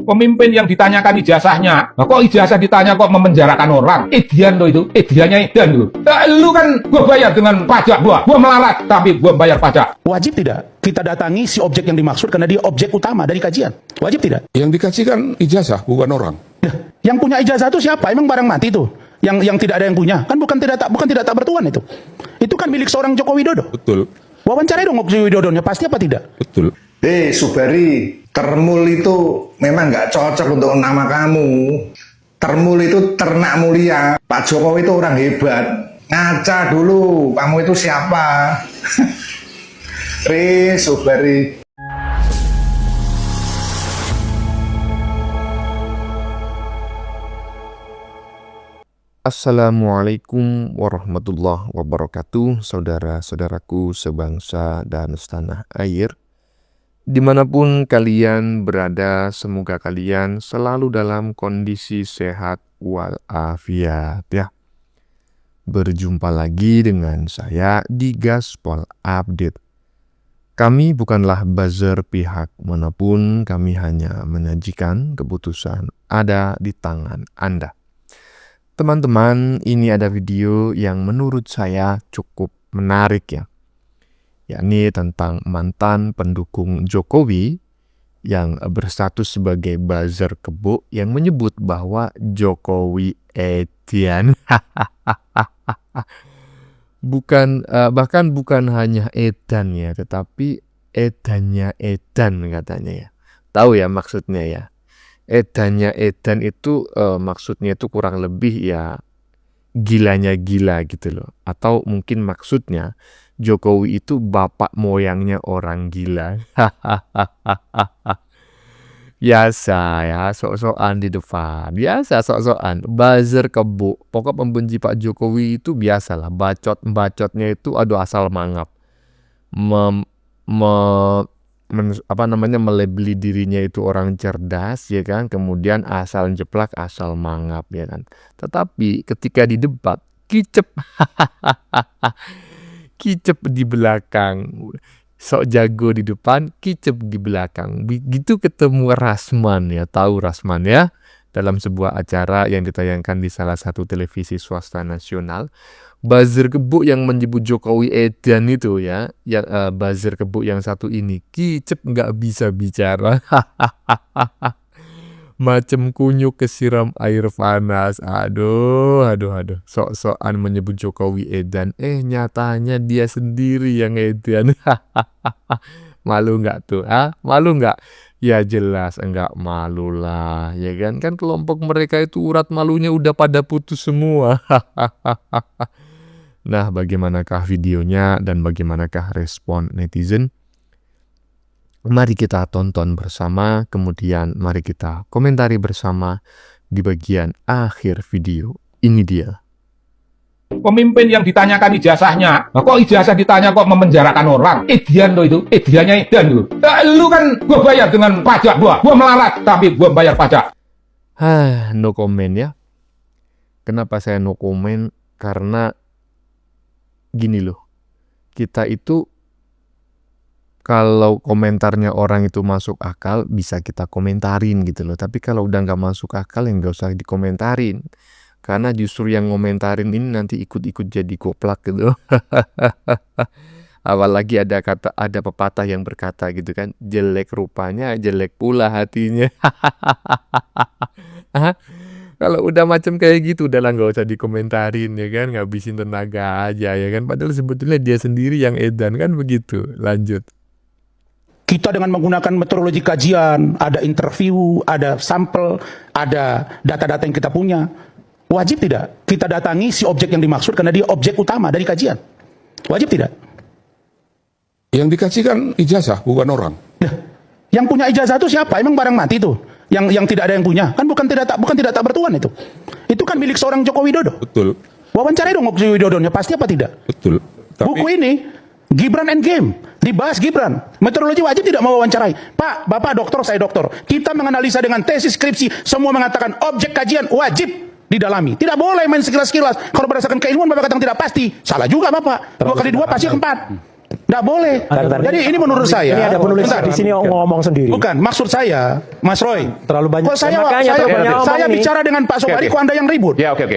Pemimpin yang ditanyakan ijazahnya, nah, kok ijazah ditanya kok memenjarakan orang? Edian lo itu, ediannya Edan lo. Lu kan gua bayar dengan pajak gua melarat tapi gua bayar pajak. Wajib tidak kita datangi si objek yang dimaksud karena dia objek utama dari kajian? Wajib tidak? Yang dikasih kan ijazah, bukan orang. Yang punya ijazah itu siapa? Emang barang mati itu? Yang tidak ada yang punya? Kan bukan tidak tak bertuan itu. Itu kan milik seorang Joko Widodo. Betul. Wawancarai dong Joko Widodonya, pasti apa tidak? Betul. Subari, termul itu memang nggak cocok untuk nama kamu. Termul itu ternak mulia. Pak Jokowi itu orang hebat. Ngaca dulu, kamu itu siapa? Subari. Assalamualaikum warahmatullahi wabarakatuh, saudara-saudaraku sebangsa dan setanah air. Dimanapun kalian berada, semoga kalian selalu dalam kondisi sehat walafiat ya. Berjumpa lagi dengan saya di Gaspol Update. Kami bukanlah buzzer pihak manapun, kami hanya menyajikan keputusan ada di tangan Anda. Teman-teman, ini ada video yang menurut saya cukup menarik ya. Yakni tentang mantan pendukung Jokowi yang berstatus sebagai buzzer kebo yang menyebut bahwa Jokowi Edian. Bahkan bukan hanya Edan ya, tetapi Edannya Edan katanya ya. Tahu ya maksudnya ya. Edannya Edan itu maksudnya itu kurang lebih ya gilanya gila gitu loh. Atau mungkin maksudnya Jokowi itu bapak moyangnya orang gila. Biasa ya, sok-sokan di depan. Biasa sok-sokan. Buzzer kebo. Pokok pembenci Pak Jokowi itu biasalah. Bacotnya itu aduh asal mangap. Melebeli dirinya itu orang cerdas ya kan, kemudian asal jeplak asal mangap ya kan. Tetapi ketika di debat kicep kicep di belakang, sok jago di depan, kicep di belakang. Begitu ketemu Rasman ya, tahu Rasman ya, dalam sebuah acara yang ditayangkan di salah satu televisi swasta nasional. Buzzer kebo yang menyebut Jokowi Edan itu ya, buzzer kebo yang satu ini, kicep nggak bisa bicara. Macem kunyuk kesiram air panas. Aduh. Sok-sokan menyebut Jokowi Edan. Nyatanya dia sendiri yang Edan. Malu nggak tuh? Malu nggak? Ya jelas enggak malu lah, ya kan? Kan kelompok mereka itu urat malunya udah pada putus semua. Nah, bagaimanakah videonya dan bagaimanakah respon netizen? Mari kita tonton bersama, kemudian mari kita komentari bersama di bagian akhir video. Ini dia. Pemimpin yang ditanyakan ijazahnya, nah, kok ijazah ditanya kok memenjarakan orang? Edian lo itu, ediannya Edan lo. Lu kan gua bayar dengan pajak gua melarat tapi gua bayar pajak. No comment ya. Kenapa saya no comment? Karena gini loh, kita itu kalau komentarnya orang itu masuk akal bisa kita komentarin gitu loh. Tapi kalau udah nggak masuk akal ya nggak usah dikomentarin. Karena justru yang ngomentarin ini nanti ikut-ikut jadi goplak gitu. Apalagi ada pepatah yang berkata gitu kan, jelek rupanya jelek pula hatinya. Kalau udah macam kayak gitu udahlah nggak usah dikomentarin ya kan, ngabisin tenaga aja ya kan. Padahal sebetulnya dia sendiri yang Edan kan begitu. Lanjut. Kita dengan menggunakan metodologi kajian, ada interview, ada sampel, ada data-data yang kita punya. Wajib tidak kita datangi si objek yang dimaksud karena dia objek utama dari kajian? Wajib tidak? Yang dikasih kan ijazah, bukan orang. Yang punya ijazah itu siapa? Emang barang mati itu? Yang tidak ada yang punya? Kan bukan tidak tak bertuan itu. Itu kan milik seorang Joko Widodo. Betul. Wawancarai dong Joko Widodonya, pasti apa tidak? Betul. Buku ini Gibran and Game, dibahas Gibran. Metodologi wajib tidak mau wawancarai. Pak, Bapak doktor, saya doktor. Kita menganalisa dengan tesis skripsi, semua mengatakan objek kajian wajib didalami. Tidak boleh main sekilas-sekilas. Kalau berdasarkan keilmuan Bapak katakan tidak pasti, salah juga Bapak. 2 kali 2 pasti 4. Nggak boleh. Bentar. Jadi ini menurut saya. Ini ada penulis Bentar. di sini ngomong sendiri. Bukan, maksud saya, Mas Roy. Terlalu banyak. Kok saya, Makanya saya, terlalu banyak omong saya ini. bicara dengan Pak Sobari, kok Anda yang ribut? Ya, oke.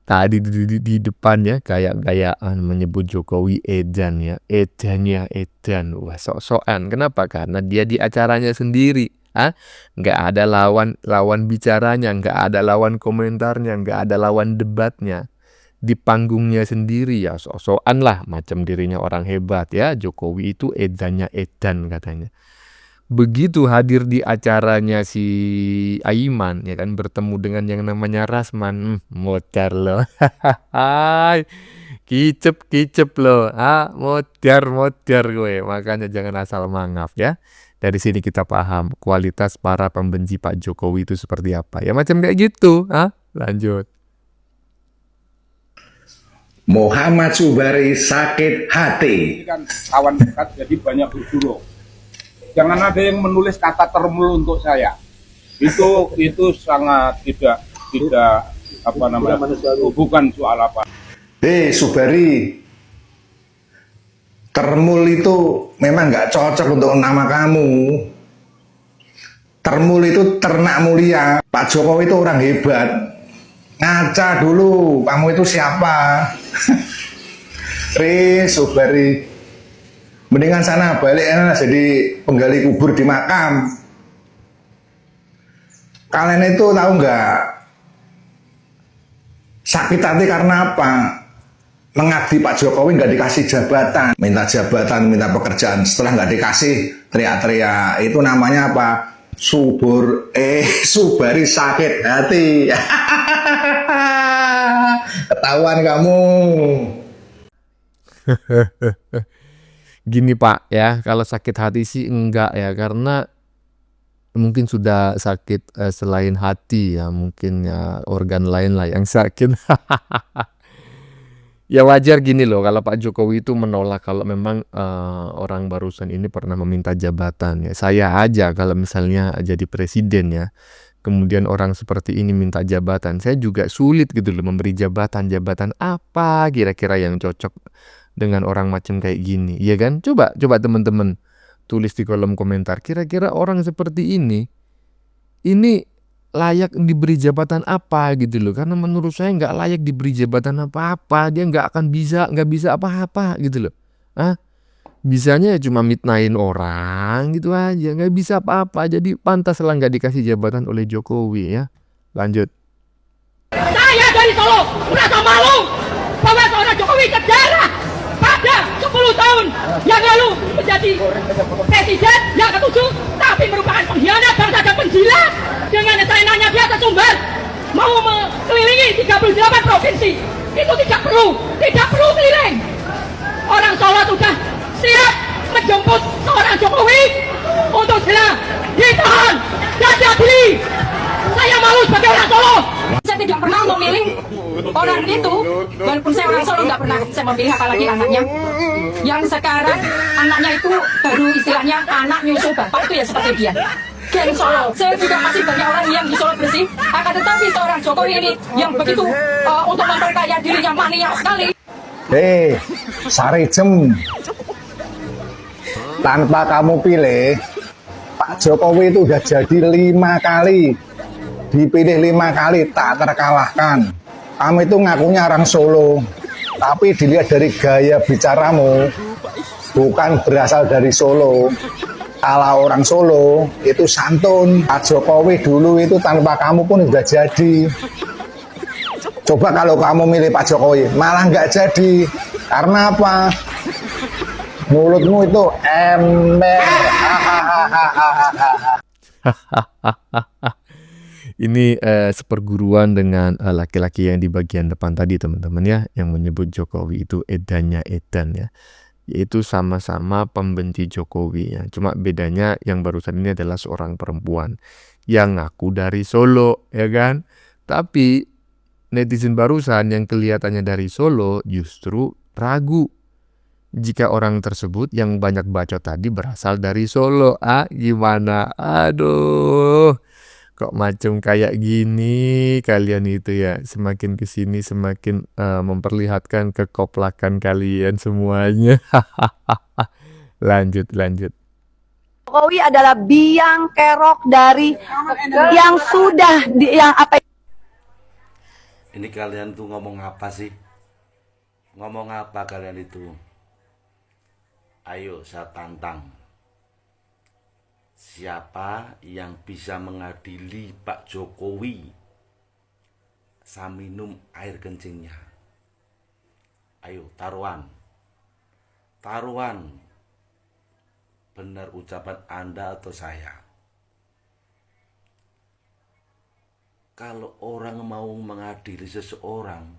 Tadi di depannya kayak gayaan menyebut Jokowi edan ya, edan. Wah, sok-sokan. Kenapa? Karena dia di acaranya sendiri. Nggak ada lawan bicaranya, nggak ada lawan komentarnya, nggak ada lawan debatnya. Di panggungnya sendiri ya sok-sokan lah, macam dirinya orang hebat ya. Jokowi itu edannya edan katanya. Begitu hadir di acaranya si Aiman ya kan, bertemu dengan yang namanya Rasman, mocar loh. Hai, kicep loh. Mocar gue. Makanya jangan asal mangap ya. Dari sini kita paham kualitas para pembenci Pak Jokowi itu seperti apa. Ya macam kayak gitu. Lanjut. Muhammad Subari sakit hati. Ini kan kawan dekat, jadi banyak berguru. Jangan ada yang menulis kata termul untuk saya. Itu sangat tidak apa namanya, bukan soal apa. Subari, termul itu memang nggak cocok untuk nama kamu. Termul itu ternak mulia. Pak Jokowi itu orang hebat. Ngaca dulu, kamu itu siapa? Subari, mendingan sana balik jadi penggali kubur di makam. Kalian itu tahu nggak, sakit hati karena apa? Mengabdi Pak Jokowi nggak dikasih jabatan, minta pekerjaan, setelah nggak dikasih teriak-teriak. Itu namanya apa? Subari sakit hati. Ketahuan kamu. Gini Pak ya, kalau sakit hati sih enggak ya, karena mungkin sudah sakit selain hati ya, mungkin ya organ lain lah yang sakit. Ya wajar gini loh, kalau Pak Jokowi itu menolak kalau memang orang barusan ini pernah meminta jabatan ya. Saya aja kalau misalnya jadi presiden ya, kemudian orang seperti ini minta jabatan, saya juga sulit gitu loh memberi jabatan apa kira-kira yang cocok dengan orang macam kayak gini, ya kan? Coba teman-teman tulis di kolom komentar, kira-kira orang seperti ini layak diberi jabatan apa gitu loh. Karena menurut saya nggak layak diberi jabatan apa-apa, dia nggak bisa apa-apa gitu loh. Bisanya ya cuma mitnain orang gitu aja, nggak bisa apa-apa. Jadi pantas lah nggak dikasih jabatan oleh Jokowi ya. Lanjut. Saya dari Solo merasa malu bahwa seorang Jokowi sejarah pada 10 tahun yang lalu menjadi presiden yang ke-7, tapi merupakan pengkhianat bangsa dan penjilat. Dengan saya nanya dia ke Sumber, mau mengelilingi 38 provinsi, itu tidak perlu keliling. Orang Solo sudah siap menjemput seorang Jokowi untuk segera ditahan dan diadili. Saya malu sebagai orang Solo. Saya tidak pernah memilih orang itu, walaupun saya orang Solo nggak pernah saya memilih, apalagi anaknya. Yang sekarang anaknya itu baru istilahnya anak nyusul bapak, itu ya seperti dia. Geng Solo, saya juga masih banyak orang yang di Solo bersih. Akan tetapi seorang Jokowi ini yang begitu untuk memperkaya dirinya mania sekali. Sarijem, tanpa kamu pilih, Pak Jokowi itu udah jadi 5 kali, dipilih 5 kali tak terkalahkan. Kamu itu ngakunya orang Solo, tapi dilihat dari gaya bicaramu, bukan berasal dari Solo. Kalau orang Solo itu santun. Pak Jokowi dulu itu tanpa kamu pun udah jadi. Coba kalau kamu milih Pak Jokowi, malah nggak jadi. Karena apa? Mulutmu itu ember. Ini seperguruan dengan laki-laki yang di bagian depan tadi teman-teman ya, yang menyebut Jokowi itu edannya edan ya. Yaitu sama-sama pembenci Jokowi ya. Cuma bedanya yang barusan ini adalah seorang perempuan yang ngaku dari Solo ya kan. Tapi netizen barusan yang kelihatannya dari Solo justru ragu jika orang tersebut yang banyak bacot tadi berasal dari Solo. Gimana? Aduh. Kok macam kayak gini kalian itu ya, semakin kesini semakin memperlihatkan kekoplakan kalian semuanya. Lanjut, lanjut. Jokowi adalah biang kerok dari yang sudah yang apa. Ini kalian tuh ngomong apa sih? Ngomong apa kalian itu? Ayo saya tantang. Siapa yang bisa mengadili Pak Jokowi? Saya minum air kencingnya. Ayo taruhan. Taruhan. Benar ucapan Anda atau saya? Kalau orang mau mengadili seseorang,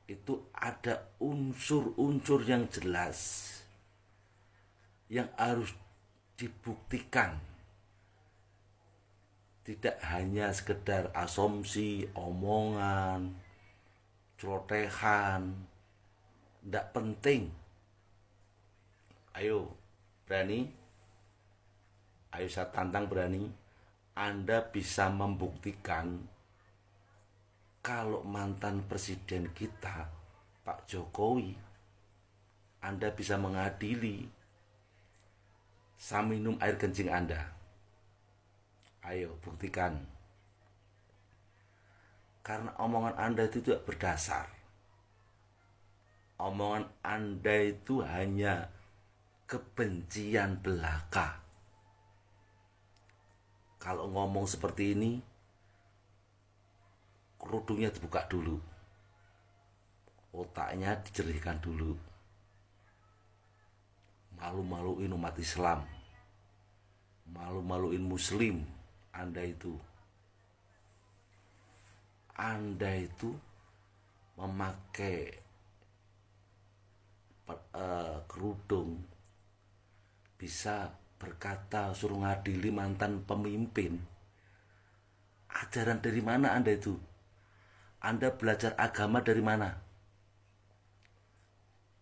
itu ada unsur-unsur yang jelas yang harus dibuktikan. Tidak hanya sekedar asumsi, omongan, celotehan. Tidak penting. Ayo, berani? Ayo saya tantang, berani? Anda bisa membuktikan kalau mantan presiden kita, Pak Jokowi, Anda bisa mengadili. Saya minum air kencing Anda. Ayo buktikan. Karena omongan Anda itu tidak berdasar. Omongan Anda itu hanya kebencian belaka. Kalau ngomong seperti ini, kerudungnya dibuka dulu. Otaknya dijerihkan dulu. Malu-maluin umat Islam, malu-maluin Muslim. Anda itu memakai kerudung bisa berkata suruh ngadili mantan pemimpin. Ajaran dari mana Anda itu? Anda belajar agama dari mana?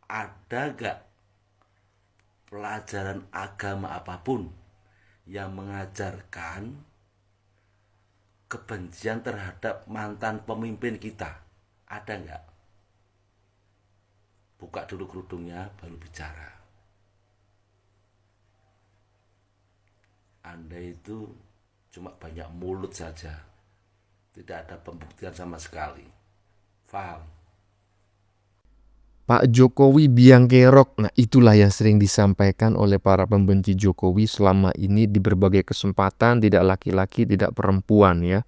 Ada gak pelajaran agama apapun yang mengajarkan kebencian terhadap mantan pemimpin kita? Ada nggak? Buka dulu kerudungnya baru bicara. Anda itu cuma banyak mulut saja, tidak ada pembuktian sama sekali. Faham? Pak Jokowi biang kerok. Nah, itulah yang sering disampaikan oleh para pembenci Jokowi selama ini di berbagai kesempatan, tidak laki-laki, tidak perempuan ya.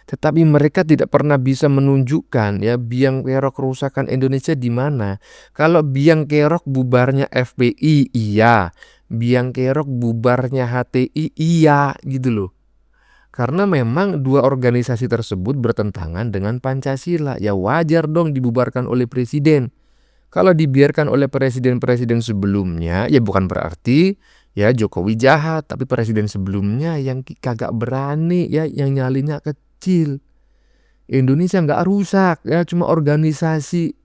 Tetapi mereka tidak pernah bisa menunjukkan ya biang kerok kerusakan Indonesia di mana. Kalau biang kerok bubarnya FPI, iya. Biang kerok bubarnya HTI, iya gitu loh. Karena memang dua organisasi tersebut bertentangan dengan Pancasila. Ya wajar dong dibubarkan oleh presiden. Kalau dibiarkan oleh presiden-presiden sebelumnya, ya bukan berarti ya Jokowi jahat, tapi presiden sebelumnya yang kagak berani ya, yang nyalinya kecil. Indonesia nggak rusak ya, cuma organisasi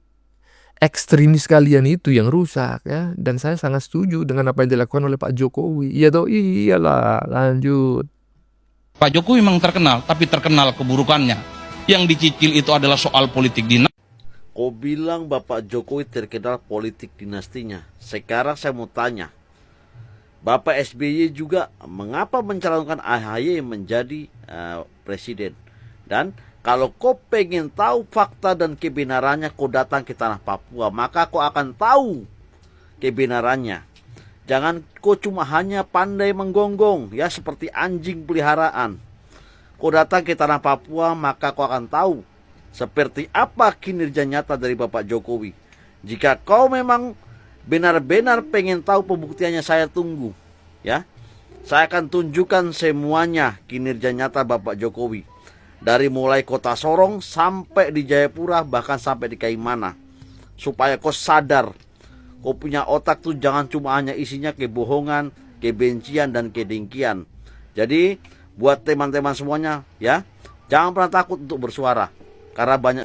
ekstremis kalian itu yang rusak ya. Dan saya sangat setuju dengan apa yang dilakukan oleh Pak Jokowi. Iya toh, iyalah, lanjut. Pak Jokowi memang terkenal, tapi terkenal keburukannya. Yang dicicil itu adalah soal politik dinasti. Kau bilang Bapak Jokowi terkenal politik dinastinya. Sekarang saya mau tanya, Bapak SBY juga mengapa mencalonkan AHY menjadi presiden? Dan kalau kau pengen tahu fakta dan kebenarannya, kau datang ke tanah Papua, maka kau akan tahu kebenarannya. Jangan kau cuma hanya pandai menggonggong, ya seperti anjing peliharaan. Kau datang ke tanah Papua, maka kau akan tahu seperti apa kinerja nyata dari Bapak Jokowi. Jika kau memang benar-benar pengen tahu pembuktiannya, saya tunggu. Ya, saya akan tunjukkan semuanya kinerja nyata Bapak Jokowi. Dari mulai kota Sorong sampai di Jayapura, bahkan sampai di Kaimana. Supaya kau sadar, kau punya otak tuh jangan cuma hanya isinya kebohongan, kebencian, dan kedengkian. Jadi, buat teman-teman semuanya, ya, jangan pernah takut untuk bersuara. Karena banyak.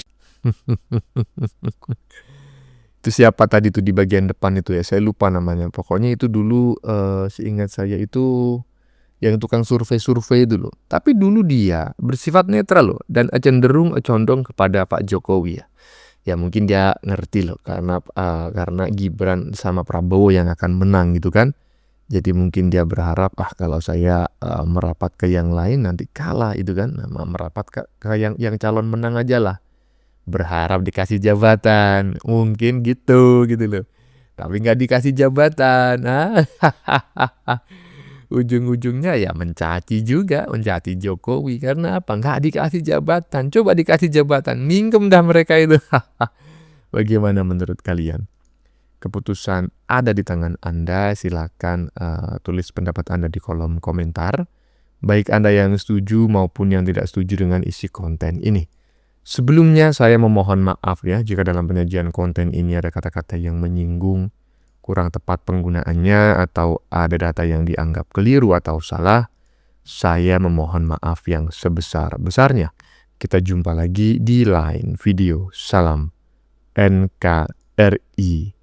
Itu siapa tadi tuh di bagian depan itu ya, saya lupa namanya. Pokoknya itu dulu seingat saya itu yang tukang survei-survei itu loh. Tapi dulu dia bersifat netral loh dan cenderung condong kepada Pak Jokowi ya. Ya mungkin dia ngerti loh karena Gibran sama Prabowo yang akan menang gitu kan. Jadi mungkin dia berharap kalau saya merapat ke yang lain nanti kalah itu kan. Merapat ke yang calon menang aja lah. Berharap dikasih jabatan. Mungkin gitu loh. Tapi nggak dikasih jabatan. Ujung-ujungnya ya mencaci Jokowi. Karena apa? Nggak dikasih jabatan. Coba dikasih jabatan. Mingkem dah mereka itu. Bagaimana menurut kalian? Keputusan ada di tangan Anda. Silakan tulis pendapat Anda di kolom komentar. Baik Anda yang setuju maupun yang tidak setuju dengan isi konten ini. Sebelumnya saya memohon maaf ya jika dalam penyajian konten ini ada kata-kata yang menyinggung, kurang tepat penggunaannya, atau ada data yang dianggap keliru atau salah. Saya memohon maaf yang sebesar-besarnya. Kita jumpa lagi di lain video. Salam NKRI.